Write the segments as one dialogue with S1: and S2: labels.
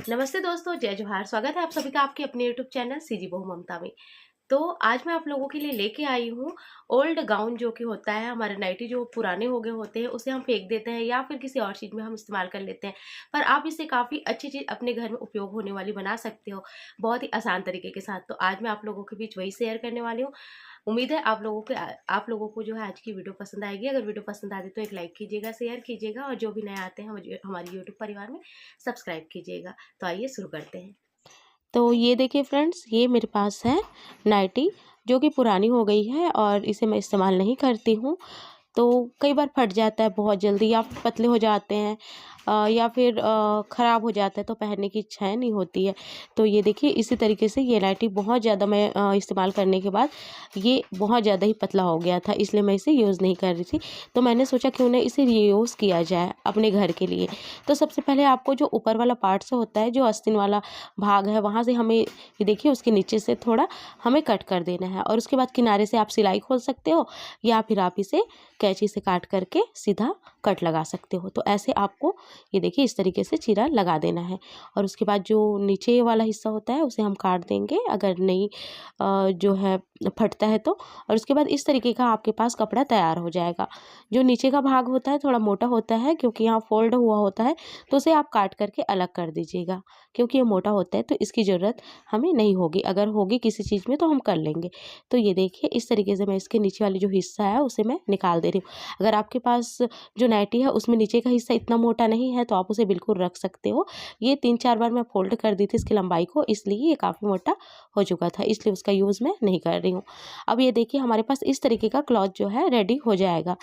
S1: नमस्ते दोस्तों, जय जोहार। स्वागत है आप सभी का आपके अपने यूट्यूब चैनल सीजी बहू ममता में। तो आज मैं आप लोगों के लिए लेके आई हूँ ओल्ड गाउन, जो कि होता है हमारे नाइटी जो पुराने हो गए होते हैं उसे हम फेंक देते हैं या फिर किसी और चीज़ में हम इस्तेमाल कर लेते हैं। पर आप इसे काफ़ी अच्छी चीज़ अपने घर में उपयोग होने वाली बना सकते हो, बहुत ही आसान तरीके के साथ। तो आज मैं आप लोगों के बीच वही शेयर करने वाली हूँ। उम्मीद है आप लोगों को जो है आज की वीडियो पसंद आएगी। अगर वीडियो पसंद आती तो एक लाइक कीजिएगा, शेयर कीजिएगा और जो भी नए आते हैं हमारे यूट्यूब परिवार में सब्सक्राइब कीजिएगा। तो आइए शुरू करते हैं। तो ये देखिए फ्रेंड्स, ये मेरे पास है नाइटी, जो कि पुरानी हो गई है और इसे मैं इस्तेमाल नहीं करती हूँ। तो कई बार फट जाता है बहुत जल्दी, या फिर पतले हो जाते हैं या फिर ख़राब हो जाता है, तो पहनने की इच्छाएं नहीं होती है। तो ये देखिए इसी तरीके से ये नाइटी बहुत ज़्यादा मैं इस्तेमाल करने के बाद ये बहुत ज़्यादा ही पतला हो गया था, इसलिए मैं इसे यूज़ नहीं कर रही थी। तो मैंने सोचा क्यों ना इसे रीयूज़ किया जाए अपने घर के लिए। तो सबसे पहले आपको जो ऊपर वाला पार्ट से होता है, जो आस्तीन वाला भाग है, वहाँ से हमें ये देखिए उसके नीचे से थोड़ा हमें कट कर देना है और उसके बाद किनारे से आप सिलाई खोल सकते हो या फिर आप इसे कैंची से काट करके सीधा कट लगा सकते हो। तो ऐसे आपको ये देखिए इस तरीके से चीरा लगा देना है और उसके बाद जो नीचे वाला हिस्सा होता है उसे हम काट देंगे, अगर नहीं जो है फटता है तो। और उसके बाद इस तरीके का आपके पास कपड़ा तैयार हो जाएगा। जो नीचे का भाग होता है थोड़ा मोटा होता है, क्योंकि यहाँ फोल्ड हुआ होता है, तो उसे आप काट करके अलग कर दीजिएगा, क्योंकि ये मोटा होता है तो इसकी ज़रूरत हमें नहीं होगी। अगर होगी किसी चीज़ में तो हम कर लेंगे। तो ये देखिए इस तरीके से मैं इसके नीचे वाली जो हिस्सा है उसे मैं निकाल दे रही हूँ। अगर आपके पास जो नाइटी है उसमें नीचे का हिस्सा इतना मोटा नहीं है तो आप उसे बिल्कुल रख सकते हो। ये 3-4 बार मैं फोल्ड कर दी थी इसकी लंबाई को, इसलिए ये काफ़ी मोटा हो चुका था, इसलिए उसका यूज़ मैं नहीं कर रही हूँ। अब ये देखिए हमारे पास इस तरीके का क्लॉथ जो है रेडी हो जाएगा।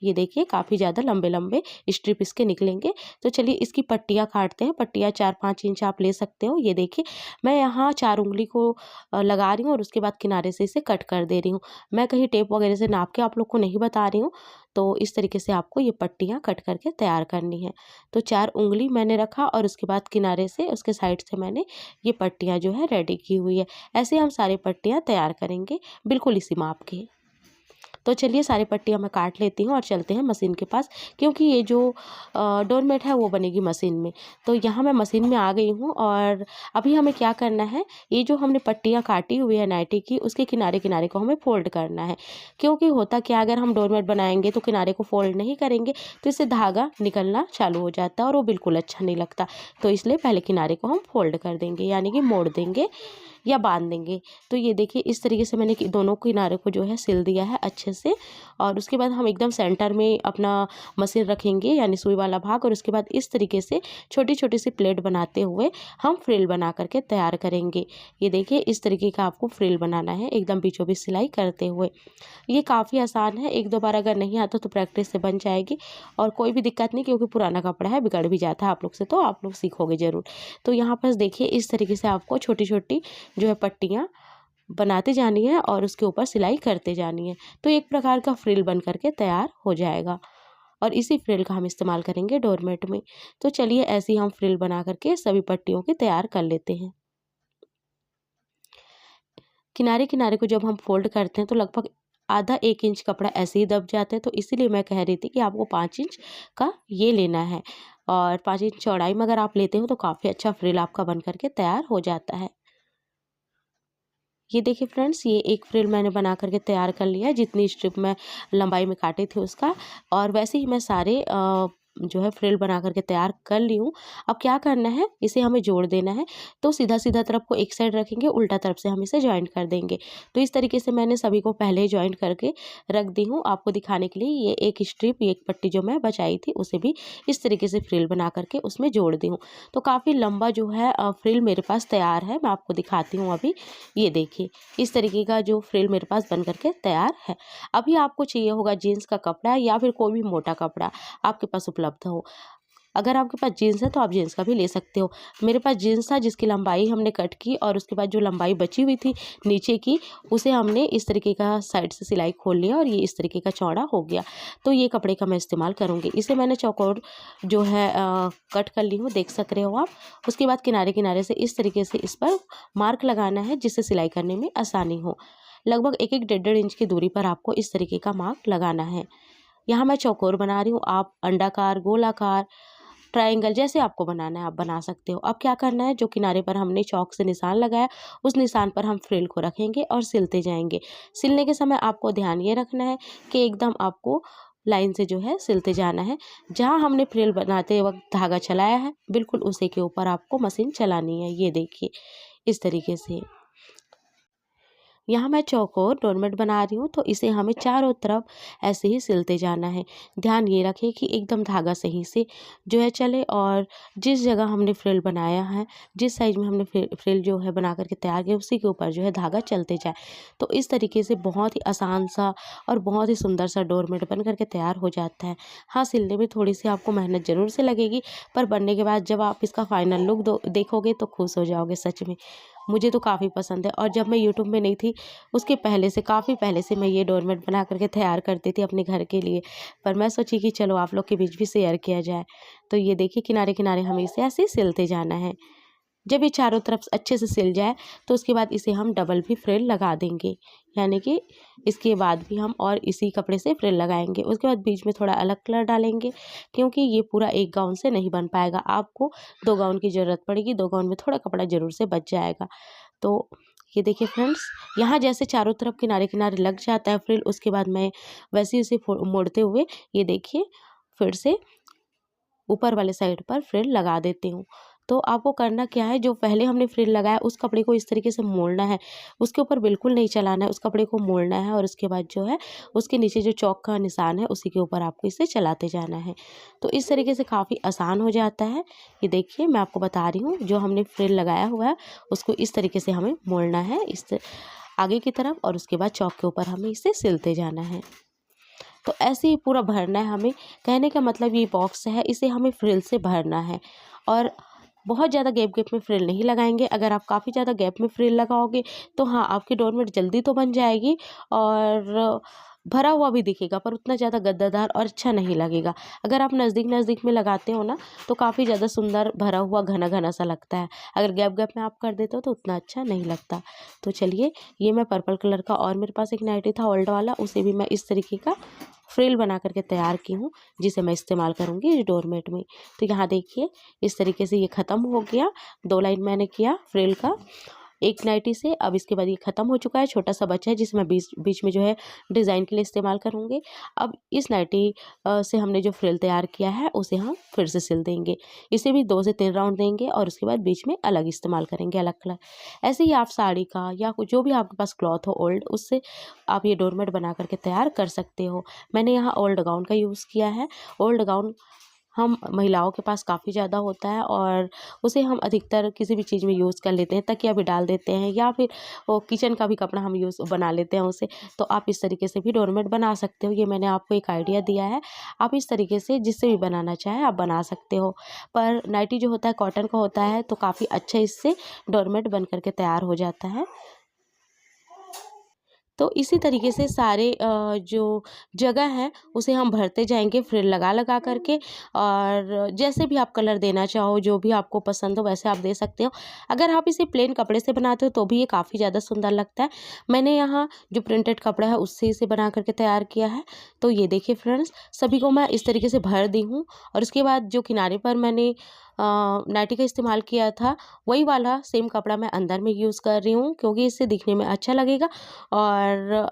S1: ये देखिए काफ़ी ज़्यादा लंबे लंबे स्ट्रिप इसके निकलेंगे। तो चलिए इसकी पट्टियाँ काटते हैं। पट्टियाँ 4-5 इंच आप ले सकते हो। ये देखिए मैं यहाँ 4 उंगली को लगा रही हूँ और उसके बाद किनारे से इसे कट कर दे रही हूँ। मैं कहीं टेप वगैरह से नाप के आप लोग को नहीं बता रही हूँ। तो इस तरीके से आपको ये पट्टियाँ कट करके तैयार करनी है। तो 4 उंगली मैंने रखा और उसके बाद किनारे से उसके साइड से मैंने ये पट्टियाँ जो है रेडी की हुई है। ऐसे हम सारी पट्टियाँ तैयार करेंगे, बिल्कुल इसी माप के। तो चलिए सारी पट्टियाँ मैं काट लेती हूँ और चलते हैं मशीन के पास, क्योंकि ये जो डोरमेट है वो बनेगी मशीन में। तो यहाँ मैं मशीन में आ गई हूँ और अभी हमें क्या करना है, ये जो हमने पट्टियाँ काटी हुई है नाइटी की, उसके किनारे किनारे को हमें फोल्ड करना है। क्योंकि होता क्या, अगर हम डोरमेट बनाएंगे तो किनारे को फोल्ड नहीं करेंगे तो इससे धागा निकलना चालू हो जाता है और वो बिल्कुल अच्छा नहीं लगता। तो इसलिए पहले किनारे को हम फोल्ड कर देंगे, यानी कि मोड़ देंगे या बांध देंगे। तो ये देखिए इस तरीके से मैंने दोनों किनारे को जो है सिल दिया है अच्छे से। और उसके बाद हम एकदम सेंटर में अपना मशीन रखेंगे, यानी सुई वाला भाग, और उसके बाद इस तरीके से छोटी छोटी सी प्लेट बनाते हुए हम फ्रिल बना करके तैयार करेंगे। ये देखिए इस तरीके का आपको फ्रिल बनाना है, एकदम बीचों बीच सिलाई करते हुए। ये काफ़ी आसान है, 1-2 बार अगर नहीं आता तो प्रैक्टिस से बन जाएगी और कोई भी दिक्कत नहीं, क्योंकि पुराना कपड़ा है, बिगड़ भी जाता है आप लोग से, तो आप लोग सीखोगे ज़रूर। तो यहाँ पर देखिए इस तरीके से आपको छोटी छोटी जो है पट्टियाँ बनाते जानी है और उसके ऊपर सिलाई करते जानी है। तो एक प्रकार का फ्रिल बन करके तैयार हो जाएगा और इसी फ्रिल का हम इस्तेमाल करेंगे डोरमेट में। तो चलिए ऐसे ही हम फ्रिल बना करके सभी पट्टियों की तैयार कर लेते हैं। किनारे किनारे को जब हम फोल्ड करते हैं तो लगभग आधा 1 इंच कपड़ा ऐसे ही दब जाता है, तो इसीलिए मैं कह रही थी कि आपको 5 इंच का ये लेना है। और 5 इंच चौड़ाई में अगर आप लेते हो तो काफ़ी अच्छा फ्रिल आपका बन करके तैयार हो जाता है। ये देखिए फ्रेंड्स, ये एक फ्रिल मैंने बना करके तैयार कर लिया है, जितनी स्ट्रिप मैं लंबाई में काटी थी उसका। और वैसे ही मैं सारे जो है फ्रिल बना करके तैयार कर ली हूँ। अब क्या करना है, इसे हमें जोड़ देना है। तो सीधा सीधा तरफ को एक साइड रखेंगे, उल्टा तरफ से हम इसे जॉइंट कर देंगे। तो इस तरीके से मैंने सभी को पहले ही जॉइंट करके रख दी हूँ आपको दिखाने के लिए। ये एक स्ट्रिप, ये एक पट्टी जो मैं बचाई थी उसे भी इस तरीके से फ्रिल बना करके उसमें जोड़ दी हूँ। तो काफ़ी लंबा जो है फ्रिल मेरे पास तैयार है, मैं आपको दिखाती हूँ अभी। ये देखिए इस तरीके का जो फ्रिल मेरे पास बन करके तैयार है। अभी आपको चाहिए होगा जीन्स का कपड़ा या फिर कोई भी मोटा कपड़ा आपके पास उपलब्ध हो। अगर आपके पास जीन्स है तो आप जीन्स का भी ले सकते हो। मेरे पास जीन्स था जिसकी लंबाई हमने कट की और उसके बाद जो लंबाई बची हुई थी नीचे की, उसे हमने इस तरीके का साइड से सिलाई खोल लिया और ये इस तरीके का चौड़ा हो गया। तो ये कपड़े का मैं इस्तेमाल करूँगी। इसे मैंने चौकोर जो है कट कर ली हूँ, देख सक रहे हो आप। उसके बाद किनारे किनारे से इस तरीके से इस पर मार्क लगाना है, जिससे सिलाई करने में आसानी हो। लगभग 1-1 डेढ़-डेढ़ इंच की दूरी पर आपको इस तरीके का मार्क लगाना है। यहाँ मैं चौकोर बना रही हूँ, आप अंडाकार, गोलाकार ट्रायंगल, जैसे आपको बनाना है आप बना सकते हो। अब क्या करना है, जो किनारे पर हमने चौक से निशान लगाया उस निशान पर हम फ्रिल को रखेंगे और सिलते जाएंगे। सिलने के समय आपको ध्यान ये रखना है कि एकदम आपको लाइन से जो है सिलते जाना है। जहाँ हमने फ्रिल बनाते वक्त धागा चलाया है बिल्कुल उसी के ऊपर आपको मशीन चलानी है। ये देखिए इस तरीके से। यहाँ मैं चौकोर डोरमेट बना रही हूँ, तो इसे हमें चारों तरफ ऐसे ही सिलते जाना है। ध्यान ये रखें कि एकदम धागा सही से जो है चले, और जिस जगह हमने फ्रिल बनाया है, जिस साइज में हमने फ्रिल जो है बना करके तैयार किया उसी के ऊपर जो है धागा चलते जाए। तो इस तरीके से बहुत ही आसान सा और बहुत ही सुंदर सा डोरमेट बन करके तैयार हो जाता है। हाँ, सिलने में थोड़ी सी आपको मेहनत ज़रूर से लगेगी, पर बनने के बाद जब आप इसका फाइनल लुक देखोगे तो खुश हो जाओगे सच में। मुझे तो काफ़ी पसंद है, और जब मैं यूट्यूब में नहीं थी उसके पहले से, काफ़ी पहले से मैं ये डोरमेट बना करके तैयार करती थी अपने घर के लिए। पर मैं सोची कि चलो आप लोग के बीच भी शेयर किया जाए। तो ये देखिए किनारे किनारे हमें इसे ऐसे सिलते जाना है। जब ये चारों तरफ अच्छे से सिल जाए तो उसके बाद इसे हम डबल भी फ्रिल लगा देंगे, यानी कि इसके बाद भी हम और इसी कपड़े से फ्रिल लगाएंगे। उसके बाद बीच में थोड़ा अलग कलर डालेंगे, क्योंकि ये पूरा एक गाउन से नहीं बन पाएगा, आपको 2 गाउन की ज़रूरत पड़ेगी। 2 गाउन में थोड़ा कपड़ा ज़रूर से बच जाएगा। तो ये देखिए फ्रेंड्स, यहाँ जैसे चारों तरफ किनारे किनारे लग जाता है फ्रिल, उसके बाद मैं वैसे ही उसे मोड़ते हुए ये देखिए फिर से ऊपर वाले साइड पर फ्रिल लगा देती हूँ। तो आपको करना क्या है, जो पहले हमने फ्रिल लगाया उस कपड़े को इस तरीके से मोड़ना है, उसके ऊपर बिल्कुल नहीं चलाना है, उस कपड़े को मोड़ना है, और उसके बाद जो है उसके नीचे जो चौक का निशान है उसी के ऊपर आपको इसे चलाते जाना है। तो इस तरीके से काफ़ी आसान हो जाता है। ये देखिए मैं आपको बता रही हूँ, जो हमने फ्रिल लगाया हुआ है उसको इस तरीके से हमें मोड़ना है आगे की तरफ, और उसके बाद चौक के ऊपर हमें इसे सिलते जाना है। तो ऐसे ही पूरा भरना है हमें। कहने का मतलब ये बॉक्स है, इसे हमें फ्रिल से भरना है, और बहुत ज़्यादा गैप में फ्रिल नहीं लगाएंगे। अगर आप काफ़ी ज़्यादा गैप में फ्रिल लगाओगे तो हाँ, आपकी डोरमेट जल्दी तो बन जाएगी और भरा हुआ भी दिखेगा, पर उतना ज़्यादा गद्दादार और अच्छा नहीं लगेगा। अगर आप नज़दीक नज़दीक में लगाते हो ना तो काफ़ी ज़्यादा सुंदर भरा हुआ घना घना सा लगता है। अगर गैप गैप में आप कर देते हो तो उतना अच्छा नहीं लगता। तो चलिए, ये मैं पर्पल कलर का और मेरे पास एक नाइटी था ओल्ड वाला, उसे भी मैं इस तरीके का फ्रिल बना करके तैयार की हूँ, जिसे मैं इस्तेमाल करूँगी इस डोरमेट में। तो यहाँ देखिए इस तरीके से ये ख़त्म हो गया। 2 लाइन मैंने किया फ्रिल का एक नाइटी से। अब इसके बाद ये ख़त्म हो चुका है, छोटा सा बचा है जिसे मैं बीच बीच में जो है डिज़ाइन के लिए इस्तेमाल करूँगी। अब इस नाइटी से हमने जो फ्रिल तैयार किया है उसे हम फिर से सिल देंगे। इसे भी 2 से 3 राउंड देंगे और उसके बाद बीच में अलग इस्तेमाल करेंगे, अलग कलर। ऐसे ही आप साड़ी का या जो भी आपके पास क्लॉथ हो ओल्ड, उससे आप ये डोरमेट बना करके तैयार कर सकते हो। मैंने यहाँ ओल्ड गाउन का यूज़ किया है। ओल्ड गाउन हम महिलाओं के पास काफ़ी ज़्यादा होता है, और उसे हम अधिकतर किसी भी चीज़ में यूज़ कर लेते हैं, तकिया भी डाल देते हैं, या फिर वो किचन का भी कपड़ा हम यूज़ बना लेते हैं उसे। तो आप इस तरीके से भी डोरमेट बना सकते हो। ये मैंने आपको एक आइडिया दिया है, आप इस तरीके से जिससे भी बनाना चाहे आप बना सकते हो। पर नाइटी जो होता है कॉटन का होता है, तो काफ़ी अच्छा इससे डोरमेट बन करके तैयार हो जाता है। तो इसी तरीके से सारे जो जगह है उसे हम भरते जाएंगे फ्रिल लगा लगा करके, और जैसे भी आप कलर देना चाहो, जो भी आपको पसंद हो वैसे आप दे सकते हो। अगर आप इसे प्लेन कपड़े से बनाते हो तो भी ये काफ़ी ज़्यादा सुंदर लगता है। मैंने यहाँ जो प्रिंटेड कपड़ा है उससे इसे बना करके तैयार किया है। तो ये देखिए फ्रेंड्स, सभी को मैं इस तरीके से भर दी हूँ, और उसके बाद जो किनारे पर मैंने नाइटी का इस्तेमाल किया था वही वाला सेम कपड़ा मैं अंदर में यूज़ कर रही हूँ, क्योंकि इससे दिखने में अच्छा लगेगा, और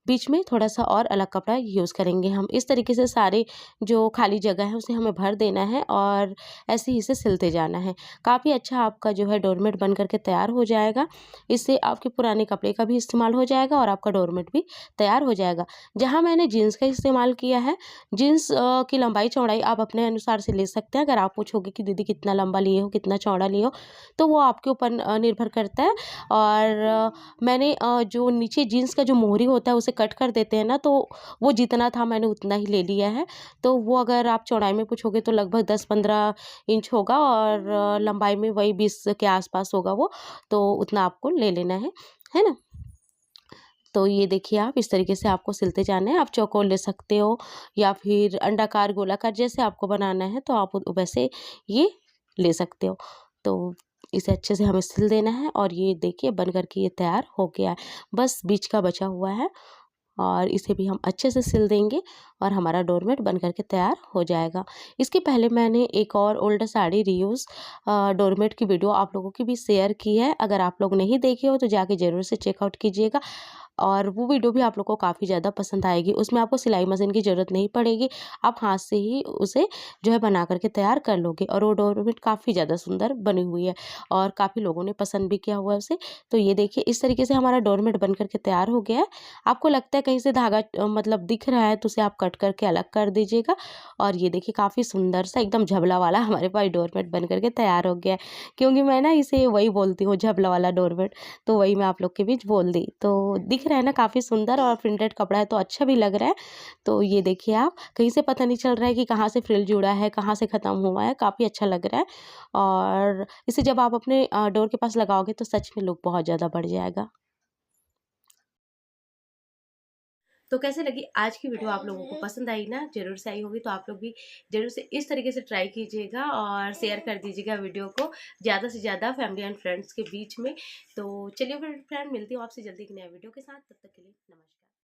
S1: बीच में थोड़ा-सा और अलग कपड़ा यूज़ करेंगे हम। इस तरीके से सारे जो खाली जगह है उसे हमें भर देना है, और ऐसे ही इसे सिलते जाना है। काफ़ी अच्छा आपका जो है डोरमेट बन करके तैयार हो जाएगा। इससे आपके पुराने कपड़े का भी इस्तेमाल हो जाएगा और आपका डोरमेट भी तैयार हो जाएगा। जहाँ मैंने जीन्स का इस्तेमाल किया है, जीन्स की लंबाई चौड़ाई आप अपने अनुसार से ले सकते हैं। अगर आप पूछोगे कि दीदी कितना लंबा लिए हो, कितना चौड़ा लिए हो, तो वो आपके ऊपर निर्भर करता है। और मैंने जो नीचे जीन्स का जो मोहरी होता है उसे कट कर देते हैं ना, तो वो जितना था मैंने उतना ही ले लिया है। तो वो अगर आप चौड़ाई में पूछोगे तो लगभग 10-15 इंच होगा, और लंबाई में वही 20 के आसपास होगा वो, तो उतना आपको ले लेना है ना? तो ये देखिए आप इस तरीके से आपको सिलते जाना है। आप चौकोर ले सकते हो या फिर अंडाकार, गोलाकार, जैसे आपको बनाना है तो आप वैसे ये ले सकते हो। तो इसे अच्छे से हमें सिल देना है, और ये देखिए बन कर के ये तैयार हो गया है। बस बीच का बचा हुआ है, और इसे भी हम अच्छे से सिल देंगे और हमारा डोरमेट बन करके तैयार हो जाएगा। इसके पहले मैंने एक और ओल्ड साड़ी रीयूज़ डोरमेट की वीडियो आप लोगों की भी शेयर की है। अगर आप लोग नहीं देखे हो तो जाके ज़रूर से चेकआउट कीजिएगा और वो वीडियो भी आप लोग को काफ़ी ज़्यादा पसंद आएगी। उसमें आपको सिलाई मशीन की ज़रूरत नहीं पड़ेगी, आप हाथ से ही उसे जो है बना करके तैयार कर लोगे और वो डोरमेट काफ़ी ज़्यादा सुंदर बनी हुई है और काफ़ी लोगों ने पसंद भी किया हुआ है उसे। तो ये देखिए इस तरीके से हमारा डोरमेट बन करके तैयार हो गया है। आपको लगता है कहीं से धागा मतलब दिख रहा है तो उसे आप कट करके अलग कर दीजिएगा और ये देखिए काफ़ी सुंदर सा एकदम झबला वाला हमारे पास डोरमेट बन करके तैयार हो गया है। क्योंकि मैं ना इसे वही बोलती हूँ झबला वाला डोरमेट, तो वही मैं आप लोग के बीच बोल दी। तो दिख रहा है ना काफ़ी सुंदर और प्रिंटेड कपड़ा है तो अच्छा भी लग रहा है। तो ये देखिए आप कहीं से पता नहीं चल रहा है कि कहाँ से फ्रिल जुड़ा है, कहाँ से ख़त्म हुआ है, काफ़ी अच्छा लग रहा है। और इसे जब आप अपने डोर के पास लगाओगे तो सच में लुक बहुत ज़्यादा बढ़ जाएगा। तो कैसे लगी आज की वीडियो? आप लोगों को पसंद आई ना? ज़रूर से आई होगी तो आप लोग भी ज़रूर से इस तरीके से ट्राई कीजिएगा और शेयर कर दीजिएगा वीडियो को ज़्यादा से ज़्यादा फैमिली एंड फ्रेंड्स के बीच में। तो चलिए फिर फ्रेंड, मिलती हूँ आपसे जल्दी एक नया वीडियो के साथ, तब तक के लिए नमस्कार।